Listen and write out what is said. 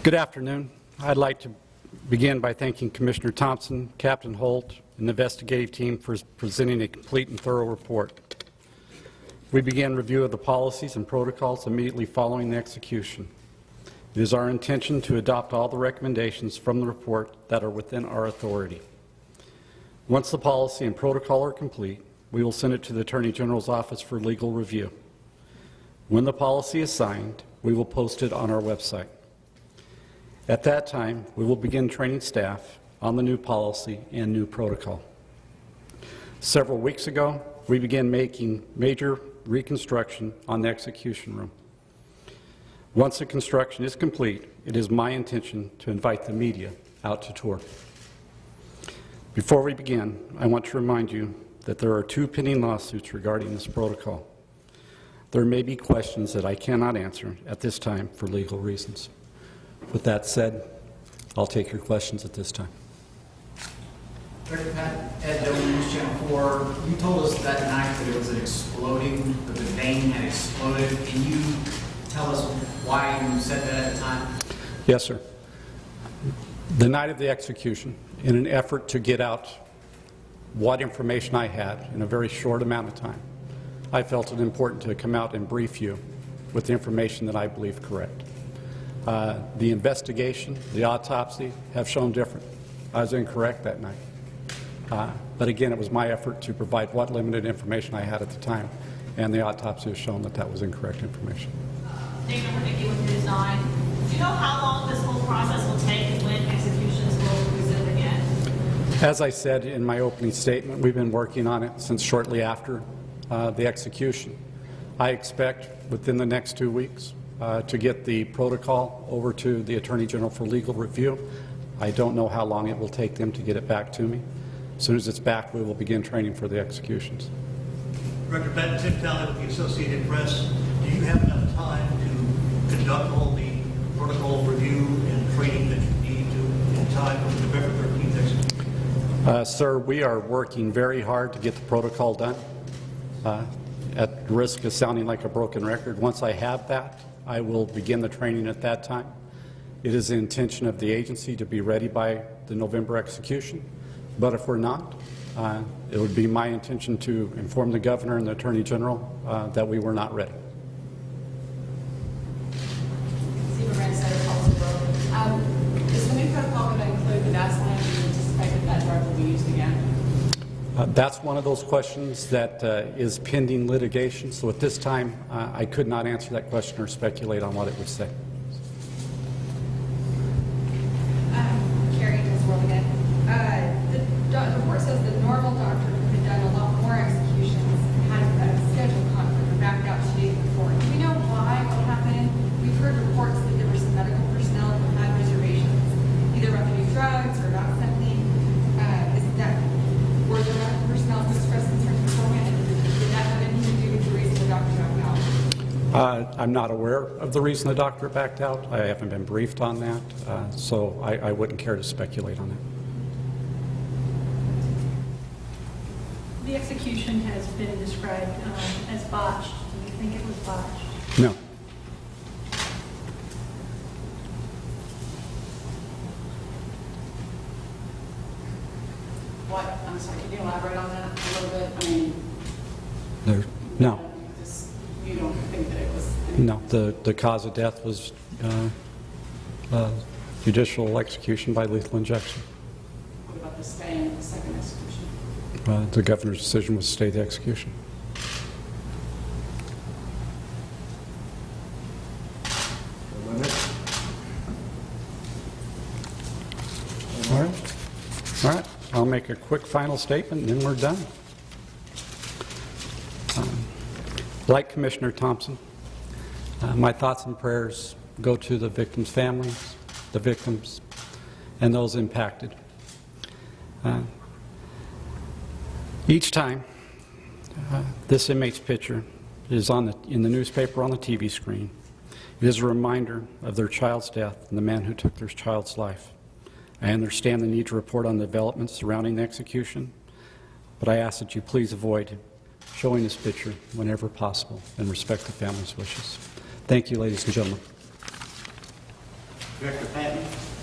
Good afternoon. I'd like to begin by thanking Commissioner Thompson, Captain Holt, and the investigative team for presenting a complete and thorough report. We began review of the policies and protocols immediately following the execution. It is our intention to adopt all the recommendations from the report that are within our authority. Once the policy and protocol are complete, we will send it to the Attorney General's office for legal review. When the policy is signed, we will post it on our website. At that time, we will begin training staff on the new policy and new protocol. Several weeks ago, we began making major reconstruction on the execution room. Once the construction is complete, it is my intention to invite the media out to tour. Before we begin, I want to remind you that there are 2 pending lawsuits regarding this protocol. There may be questions that I cannot answer at this time for legal reasons. With that said, I'll take your questions at this time. Director Patton, Ed Dillon, News Channel 4. You told us that night that it was exploding, that the vein had exploded. Can you tell us why you said that at the time? Yes, sir. The night of the execution, in an effort to get out what information I had in a very short amount of time, I felt it important to come out and brief you with the information that I believe correct. The investigation, the autopsy have shown different. I was incorrect that night. But again, it was my effort to provide what limited information I had at the time, and the autopsy has shown that that was incorrect information. Dana Hernicke with News 9. Do you know how long this whole process will take and when executions will resume again? As I said in my opening statement, we've been working on it since shortly after the execution. I expect within the next 2 weeks to get the protocol over to the Attorney General for legal review. I don't know how long it will take them to get it back to me. As soon as it's back, we will begin training for the executions. Director Patton, Tim Talley with the Associated Press. Do you have enough time to conduct all the protocol review and training that you need to in time for the November 13th execution? Sir, we are working very hard to get the protocol done. At risk of sounding like a broken record, once I have that, I will begin the training at that time. It is the intention of the agency to be ready by the November execution, but if we're not, it would be my intention to inform the Governor and the Attorney General that we were not ready. Is the new protocol going to include the gas lamp? Do you anticipate that drug will be used again? That's one of those questions that is pending litigation, so at this time I could not answer that question or speculate on what it would say. Carrie, News World again. The report says the normal doctor who had done a lot more executions had a schedule conflict and backed out 2 days before. Do we know why? What happened? We've heard reports that there were some medical personnel who had reservations, either about the new drugs or about something. Were the medical personnel who expressed concerns beforehand, and did that have anything to do with the reason the doctor backed out? I'm not aware of the reason the doctor backed out. I haven't been briefed on that, so I wouldn't care to speculate on that. The execution has been described as botched. Do you think it was botched? No. What? I'm sorry, can you elaborate on that a little bit? I mean, No. You don't think that it was? No. The cause of death was judicial execution by lethal injection. What about the stay in the second execution? The Governor's decision was to stay the execution. All right. I'll make a quick final statement and then we're done. Like Commissioner Thompson, my thoughts and prayers go to the victims' families, the victims, and those impacted. Each time this inmate's picture is in the newspaper on the TV screen, it is a reminder of their child's death and the man who took their child's life. I understand the need to report on developments surrounding the execution, but I ask that you please avoid showing this picture whenever possible and respect the family's wishes. Thank you, ladies and gentlemen. Director Patton?